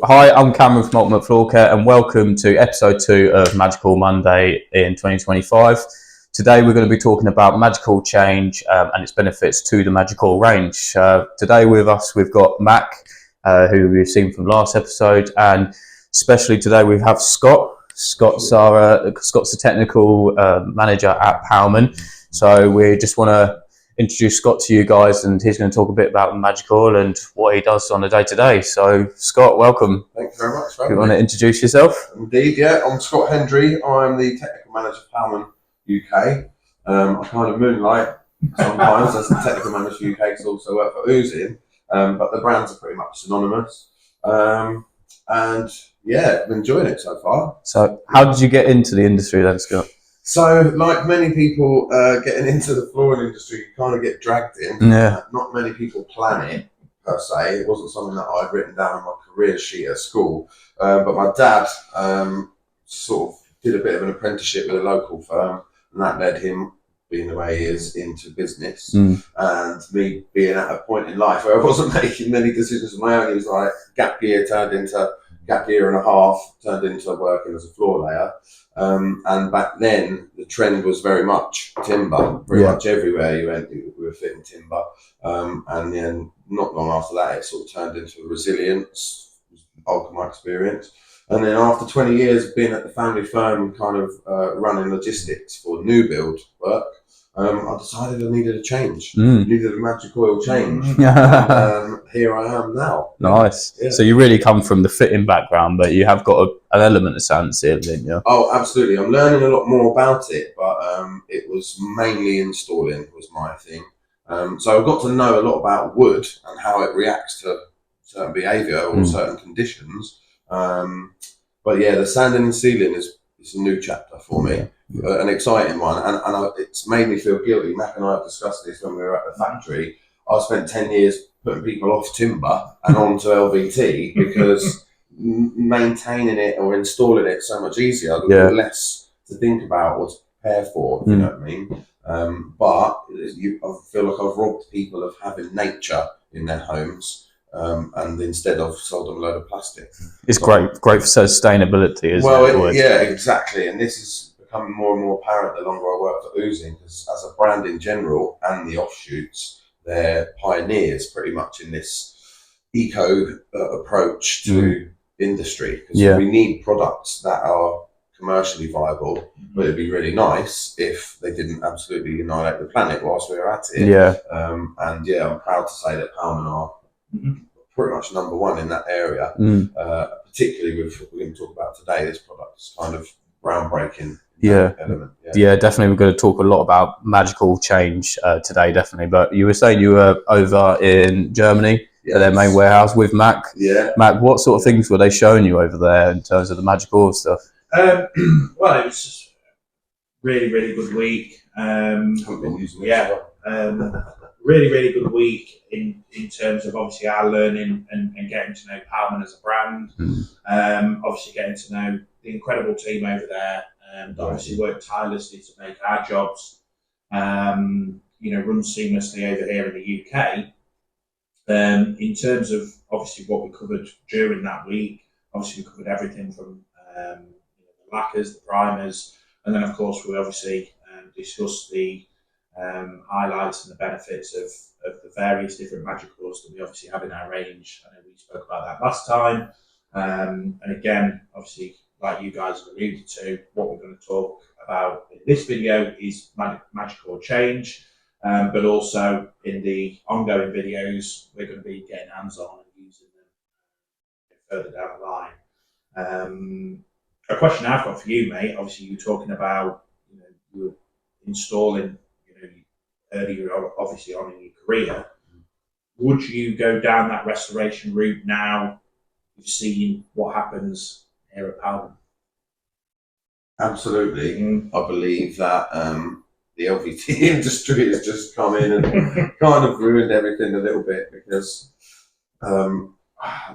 Hi, I'm Cameron from Ultimate Floor Care and welcome to episode 2 of Magical Monday in 2025. Today we're going to be talking about magical change and its benefits to the magical range. Today with us we've got Mac, who we've seen from last episode, and especially today we have Scott. Scott's the technical manager at Pallmann. So we just want to introduce Scott to you guys, and he's going to talk a bit about magical and what he does on a day-to-day. So Scott, welcome. Thank you very much. You want to introduce yourself? Indeed, yeah. I'm Scott Hendrie. I'm the technical manager of Pallmann UK. I kind of moonlight sometimes as the technical manager of UK, because I also work for Uzin, but the brands are pretty much synonymous. And yeah, I've been enjoying it so far. So how did you get into the industry then, Scott? So, like many people getting into the flooring industry, you kind of get dragged in. Yeah. Not many people plan it, per se. It wasn't something that I'd written down on my career sheet at school. But my dad sort of did a bit of an apprenticeship with a local firm, and that led him, being the way he is, into business. And me being at a point in life where I wasn't making many decisions of my own, it was like gap year and a half, turned into working as a floor layer. And back then, the trend was very much timber. Pretty much everywhere you went, we were fitting timber. And then not long after that, it sort of turned into resilience, was the bulk of my experience. And then after 20 years of being at the family firm, kind of running logistics for new build work, I decided I needed a change. Needed a magic oil change. Here I am now. Nice. Yeah. So you really come from the fitting background, but you have got an element of sand sealing, didn't you? Oh, absolutely. I'm learning a lot more about it, but it was mainly installing was my thing. So I've got to know a lot about wood and how it reacts to certain behaviour or certain conditions. But yeah, the sanding and sealing is a new chapter for me. An exciting one, and it's made me feel guilty. Mac and I have discussed this when we were at the factory. I spent 10 years putting people off timber and onto LVT because maintaining it or installing it so much easier, less to think about or to prepare for, if you know what I mean. But I feel like I've robbed people of having nature in their homes, and instead I've sold them a load of plastic. It's great for sustainability, isn't it? Yeah, exactly. And this is becoming more and more apparent the longer I work for Uzin, because as a brand in general and the offshoots, they're pioneers pretty much in this eco approach to industry. Because we need products that are commercially viable, but it'd be really nice if they didn't absolutely annihilate the planet whilst we were at it. And yeah, I'm proud to say that Pallmann are pretty much number one in that area, particularly with what we're going to talk about today. This product is kind of groundbreaking. Element. Yeah, definitely. We're going to talk a lot about magical change today, definitely. But you were saying you were over in Germany at their main warehouse with Mac. Mac, what sort of things were they showing you over there in terms of the magical stuff? Well, it was just really, really good week. Really good week in terms of obviously our learning and getting to know Pallmann as a brand. Obviously getting to know the incredible team over there that obviously work tirelessly to make our jobs run seamlessly over here in the UK. In terms of obviously what we covered during that week, obviously we covered everything from the lacquers, the primers, and then of course we obviously discussed the highlights and the benefits of the various different magicals that we obviously have in our range. I know we spoke about that last time. And again, obviously, like you guys have alluded to, what we're going to talk about in this video is magical change, but also in the ongoing videos, we're going to be getting hands-on and using them further down the line. A question I've got for you, mate, obviously you're talking about, you were installing, earlier obviously on in your career. Would you go down that restoration route now? You've seen what happens here at Pallmann. Absolutely. I believe that the LVT industry has just come in and kind of ruined everything a little bit, because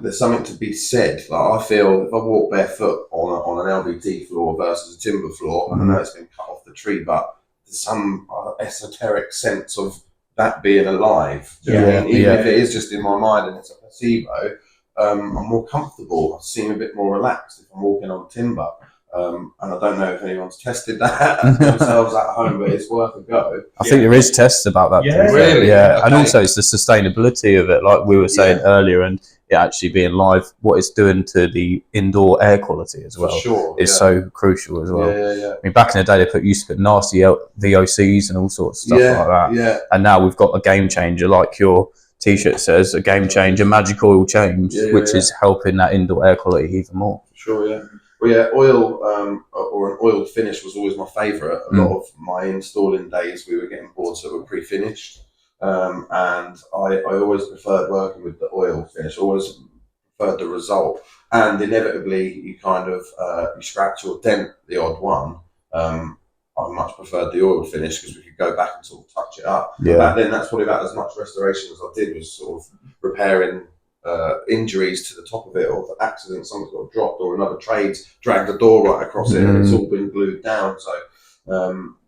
there's something to be said. Like, I feel if I walk barefoot on an LVT floor versus a timber floor, and I know it's been cut off the tree, but there's some esoteric sense of that being alive. Even if it is just in my mind and it's a placebo, I'm more comfortable. I seem a bit more relaxed if I'm walking on timber. And I don't know if anyone's tested that themselves at home, but it's worth a go. I think there is tests about that. Yeah, really? Yeah, Okay. and also it's the sustainability of it, like we were saying earlier, and it actually being live, what it's doing to the indoor air quality as well. For sure, is so crucial as well. Yeah. I mean, back in the day, they used to put nasty VOCs and all sorts of stuff like that. Yeah. And now we've got a game changer, like your T-shirt says, a game changer, magic oil change, which is helping that indoor air quality even more. Sure, yeah. Well, yeah, oil or an oiled finish was always my favourite. A lot of my installing days, we were getting boards that were pre-finished, and I always preferred working with the oil finish. Always preferred the result, and inevitably you kind of you scratch or dent the odd one. I much preferred the oil finish because we could go back and sort of touch it up. Yeah. Back then, that's probably about as much restoration as I did, was sort of repairing injuries to the top of it, or the accident, someone's got dropped, or another trade's dragged the door right across it, and it's all been glued down. So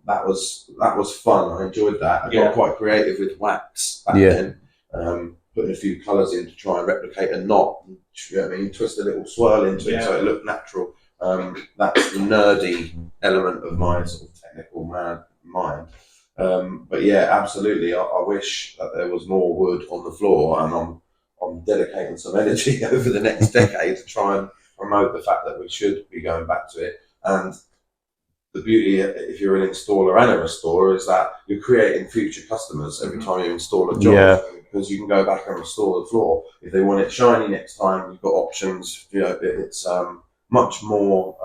that was fun. I enjoyed that. I got quite creative with wax back then, putting a few colours in to try and replicate a knot. You know what I mean? Twist a little swirl into it so it looked natural. That's the nerdy element of my sort of technical mind. But yeah, absolutely. I wish that there was more wood on the floor, and I'm dedicating some energy over the next decade to try and promote the fact that we should be going back to it. And the beauty, if you're an installer and a restorer, is that you're creating future customers every time you install a job, because you can go back and restore the floor. If they want it shiny next time, you've got options. You know, it's much more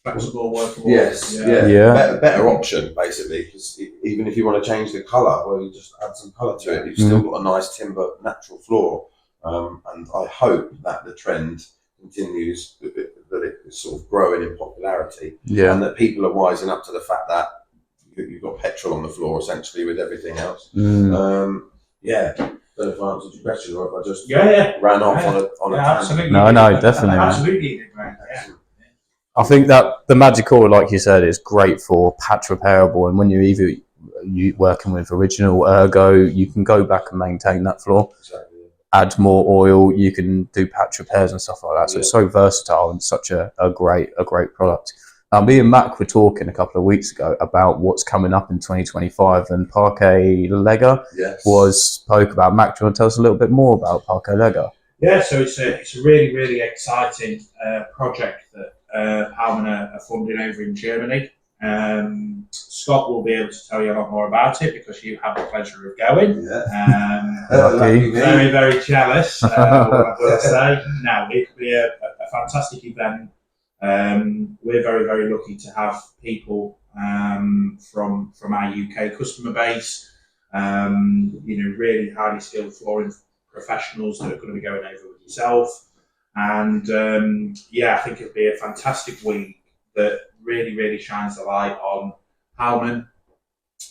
flexible, workable. Better option basically, because even if you want to change the colour, well, you just add some colour to it. You've still got a nice timber natural floor, and I hope that the trend continues, that it's sort of growing in popularity, and that people are wising up to the fact that you've got petrol on the floor essentially with everything else. Don't know if I answered your question or if I just ran off on a absolutely. No, definitely. Absolutely. I think that the magic oil, like you said, is great for patch repairable, and when you working with original ergo, you can go back and maintain that floor. Exactly. Add more oil, you can do patch repairs and stuff like that. So it's so versatile and such a great product. Me and Mac were talking a couple of weeks ago about what's coming up in 2025, and Parkett-Leo spoke about. Mac, do you want to tell us a little bit more about Parkett-Leo? Yeah, so it's a really, really exciting project that Pallmann are funding over in Germany. Scott will be able to tell you a lot more about it because you have the pleasure of going. Very, very jealous, I will say. Now, it could be a fantastic event. We're very, very lucky to have people from our UK customer base, really highly skilled flooring professionals that are going to be going over with yourself. And I think it'll be a fantastic week that really, really shines the light on Pallmann.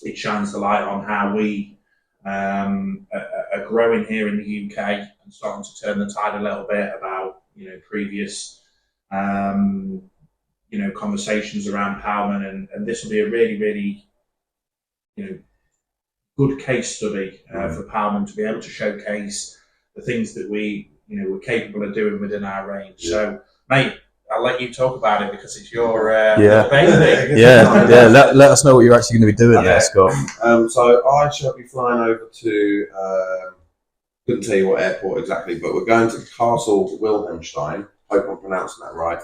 It shines the light on how we are growing here in the UK and starting to turn the tide a little bit about previous conversations around Pallmann, and this will be a really, really good case study for Pallmann to be able to showcase the things that we're capable of doing within our range. So, mate, I'll let you talk about it because it's your baby. Let us know what you're actually going to be doing there, Scott. So I shall be flying over to, couldn't tell you what airport exactly, but we're going to Castle Wilhelmstein. Hope I'm pronouncing that right.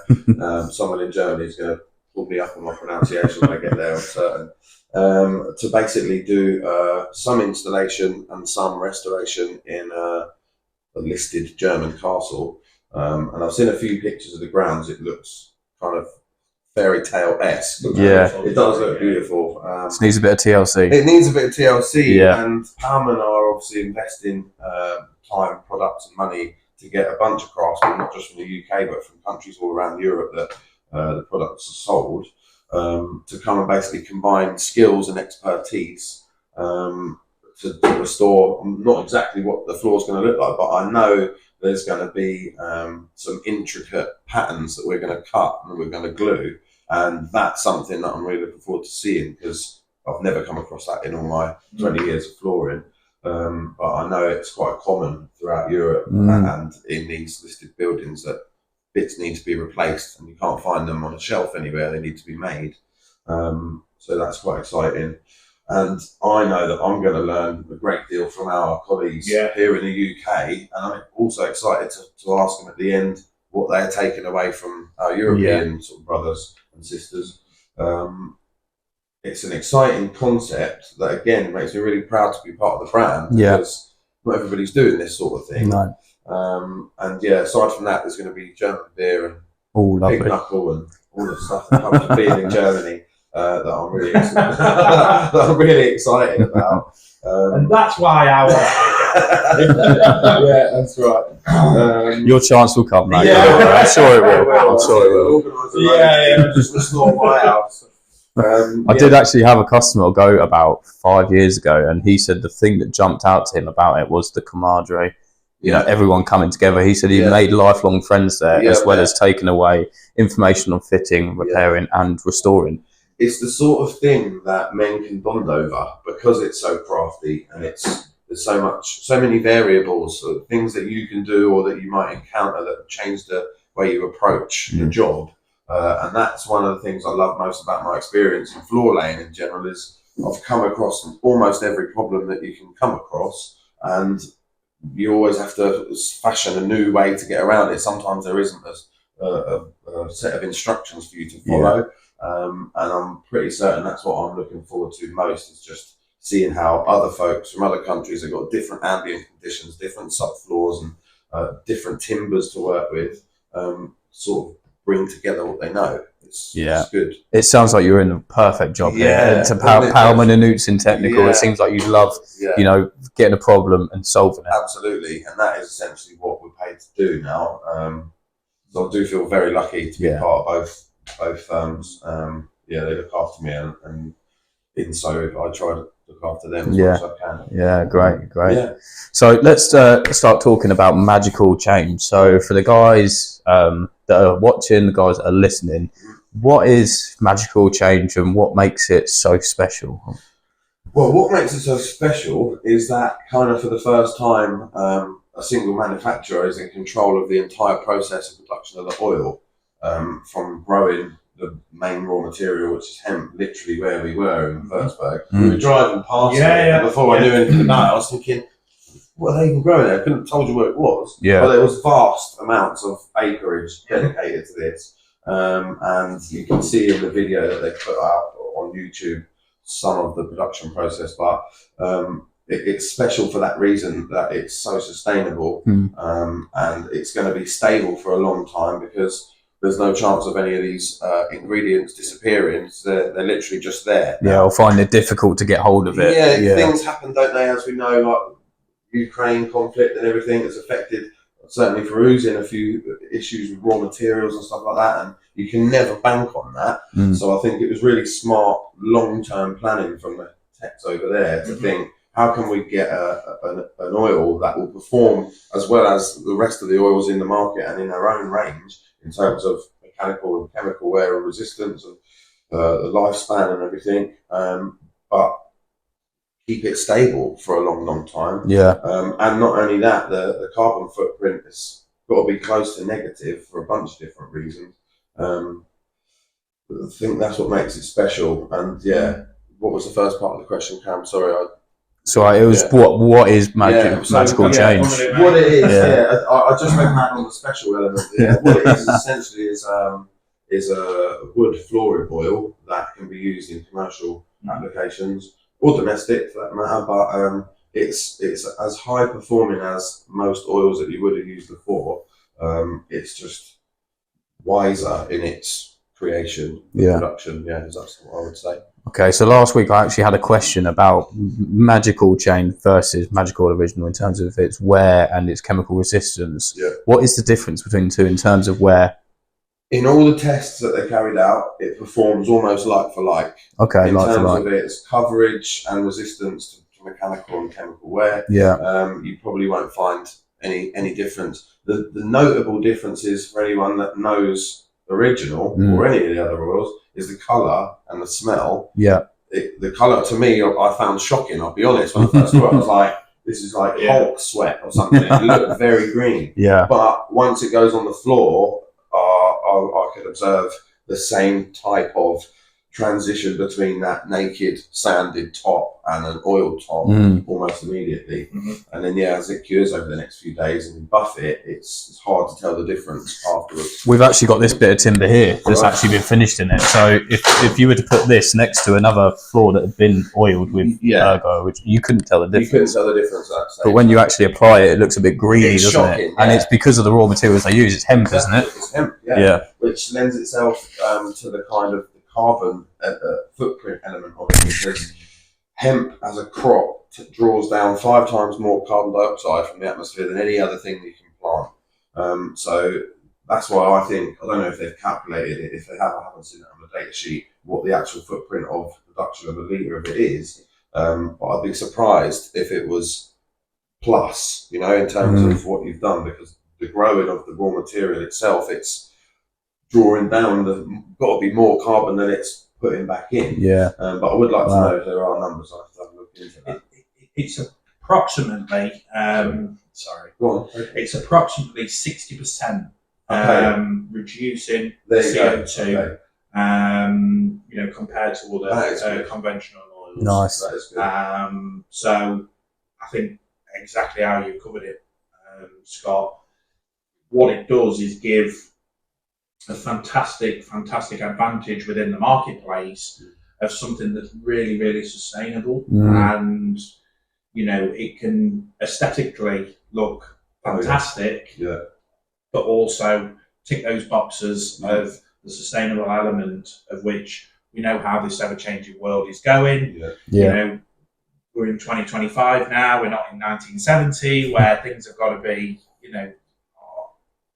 Someone in Germany is going to pull me up on my pronunciation when I get there, I'm certain. To basically do some installation and some restoration in a listed German castle. And I've seen a few pictures of the grounds. It looks kind of fairy tale-esque. It does look beautiful. It needs a bit of TLC. It needs a bit of TLC, and Pallmann are obviously investing time, products and money to get a bunch of craftsmen, not just from the UK, but from countries all around Europe that the products are sold, to come and basically combine skills and expertise to restore, not exactly what the floor is going to look like, but I know there's going to be some intricate patterns that we're going to cut and we're going to glue, and that's something that I'm really looking forward to seeing because I've never come across that in all my 20 years of flooring. But I know it's quite common throughout Europe and in these listed buildings that bits need to be replaced, and you can't find them on a shelf anywhere. They need to be made. So that's quite exciting. And I know that I'm going to learn a great deal from our colleagues here in the UK. And I'm also excited to ask them at the end what they're taking away from our European sort of brothers and sisters. It's an exciting concept that, again, makes me really proud to be part of the brand, because not everybody's doing this sort of thing. No. And aside from that, there's going to be German beer and pig knuckle and all the stuff that comes with being in Germany. That I'm really excited about, and that's why I yeah, that's right. Your chance will come, mate. I'm sure it will. I'm sure it will. Just restore my house. I did actually have a customer go about 5 years ago, and he said the thing that jumped out to him about it was the camaraderie. You know, everyone coming together. He said he made lifelong friends there, as well as taking away information on fitting, repairing, and restoring. It's the sort of thing that men can bond over because it's so crafty, and there's so many variables, so things that you can do or that you might encounter that change the way you approach the job. And that's one of the things I love most about my experience in floor laying in general, is I've come across almost every problem that you can come across, and you always have to fashion a new way to get around it. Sometimes there isn't a set of instructions for you to follow. And I'm pretty certain that's what I'm looking forward to most, is just seeing how other folks from other countries have got different ambient conditions, different subfloors, and different timbers to work with, sort of bring together what they know. It's good. It sounds like you're in a perfect job here. And to Pallmann and Uzin technical, it seems like you love, you know, getting a problem and solving it. Absolutely, and that is essentially what we're paid to do now. So I do feel very lucky to be part of both firms. They look after me, and in so I try to look after them as much as I can. Yeah, great. Yeah. So let's start talking about magical change. So for the guys that are watching, the guys that are listening, what is magical change and what makes it so special? Well, what makes it so special is that kind of for the first time, a single manufacturer is in control of the entire process of production of the oil. From growing the main raw material, which is hemp, literally where we were in Würzburg. We were driving past it, and before I knew anything about it, I was thinking, what are they even growing there? I couldn't have told you what it was. But there was vast amounts of acreage dedicated to this. And you can see in the video that they put out on YouTube some of the production process, but it's special for that reason, that it's so sustainable, and it's going to be stable for a long time, because there's no chance of any of these ingredients disappearing. So they're literally just there. I'll find it difficult to get hold of it. Things happen, don't they? As we know, like Ukraine conflict and everything has affected, certainly for Uzin, a few issues with raw materials and stuff like that, and you can never bank on that. So I think it was really smart long-term planning from the techs over there to think, how can we get an oil that will perform as well as the rest of the oils in the market and in their own range, in terms of mechanical and chemical wear and resistance and the lifespan and everything, but keep it stable for a long, long time. And not only that, the carbon footprint has got to be close to negative for a bunch of different reasons. I think that's what makes it special. And what was the first part of the question, Cam? Sorry, it was what is magical change? What it is, I just went back on the special element. What it is essentially is a wood flooring oil that can be used in commercial applications or domestic for that matter. But it's as high performing as most oils that you would have used before. It's just wiser in its creation, production. That's what I would say. Okay, so last week I actually had a question about magical chain versus magical original in terms of its wear and its chemical resistance. What is the difference between the two in terms of wear? In all the tests that they carried out, it performs almost like for like. Okay, in like terms for like. of its coverage and resistance to mechanical and chemical wear. You probably won't find any difference. The notable differences for anyone that knows original or any of the other oils is the colour and the smell. The colour to me, I found shocking, I'll be honest. When I first saw it, I was like, this is like Hulk sweat or something. It looked very green. Yeah. But once it goes on the floor, I could observe the same type of transition between that naked sanded top and an oiled top almost immediately. And then as it cures over the next few days and we buff it, it's hard to tell the difference afterwards. We've actually got this bit of timber here that's actually been finished in it. So if you were to put this next to another floor that had been oiled with ergo, which you couldn't tell the difference. You couldn't tell the difference. But when you actually apply it, it looks a bit greeny, doesn't shocking, it? And it's because of the raw materials they use. It's hemp, isn't it? It's hemp, yeah. Which lends itself to the kind of carbon footprint element of it, because hemp as a crop draws down 5 times more carbon dioxide from the atmosphere than any other thing you can plant. So that's why I think, I don't know if they've calculated it, if they have, I haven't seen it on the data sheet, what the actual footprint of production of a litre of it is. But I'd be surprised if it was plus, in terms of what you've done, because the growing of the raw material itself, it's drawing down, got to be more carbon than it's putting back in. Yeah. But I would like to know if there are numbers. I have to have a look into that. It's approximately, it's approximately 60% reducing CO2, compared to other conventional oils. Nice. That is good. So I think exactly how you covered it, Scott. What it does is give a fantastic advantage within the marketplace of something that's really, really sustainable, and it can aesthetically look fantastic, but also tick those boxes of the sustainable element, of which we know how this ever-changing world is going. We're in 2025 now. We're not in 1970, where things have got to be,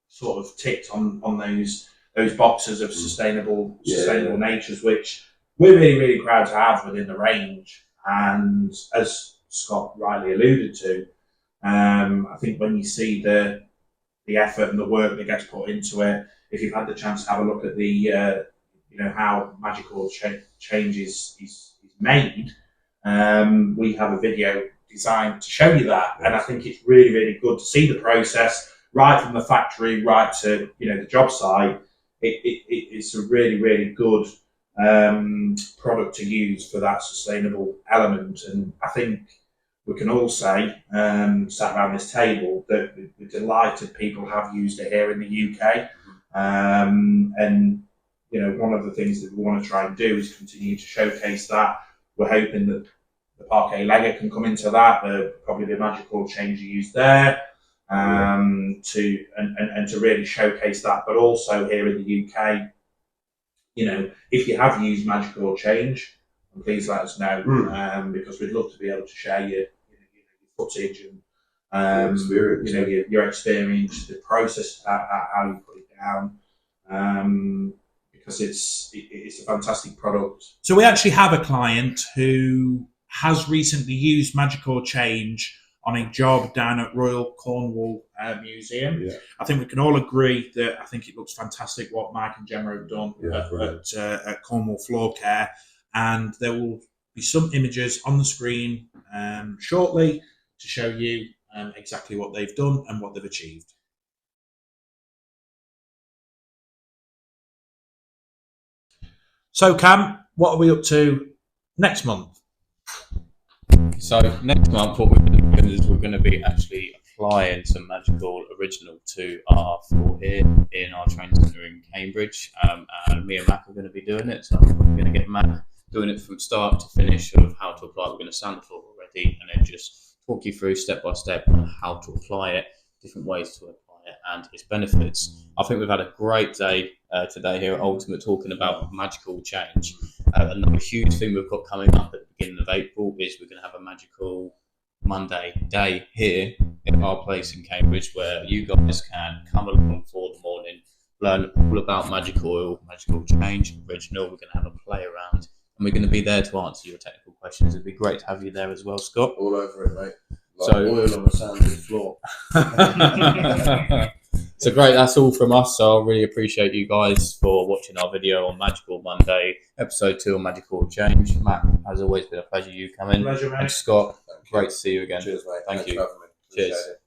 sort of ticked on those boxes of sustainable natures, which we're really, really proud to have within the range. And as Scott rightly alluded to, I think when you see the effort and the work that gets put into it, if you've had the chance to have a look at the how magical change is made, we have a video designed to show you that. And I think it's really, really good to see the process right from the factory right to the job site. It's a really, really good product to use for that sustainable element. And I think we can all say, sat around this table, that we're delighted people have used it here in the UK. And one of the things that we want to try and do is continue to showcase that. We're hoping that the Parkett-Leo can come into that, probably the magical change you used there. To really showcase that, but also here in the UK, if you have used magical change, please let us know, because we'd love to be able to share your footage and your experience, the process, how you put it down, because it's a fantastic product. So we actually have a client who has recently used magical change on a job down at Royal Cornwall Museum. Yeah. I think we can all agree that I think it looks fantastic what Mike and Gemma have done at Cornwall Floor Care. And there will be some images on the screen shortly to show you exactly what they've done and what they've achieved. So Cam, what are we up to next month? So next month, what we're going to be doing is we're going to be actually applying some magical original to our floor here in our training centre in Cambridge, and me and Mac are going to be doing it. So we're going to get Mac doing it from start to finish of how to apply. We're going to sand the floor already, and then just talk you through step by step on how to apply it, different ways to apply it, and its benefits. I think we've had a great day today here at Ultimate talking about magical change. Another huge thing we've got coming up at the beginning of April is we're going to have a magical Monday day here at our place in Cambridge, where you guys can come along for the morning, learn all about magical oil, magical change, original. We're going to have a play around, and we're going to be there to answer your technical questions. It'd be great to have you there as well, Scott. All over it, mate. Like oil on the sanded floor. So great, that's all from us. So I really appreciate you guys for watching watching our video on Magical Monday, episode 2 of Magical Change. Matt, has always been a pleasure you coming. Pleasure, mate. And Scott, Thank you. great to see you again. Cheers, mate. Thank Thanks you. for having me. Cheers. Appreciate it.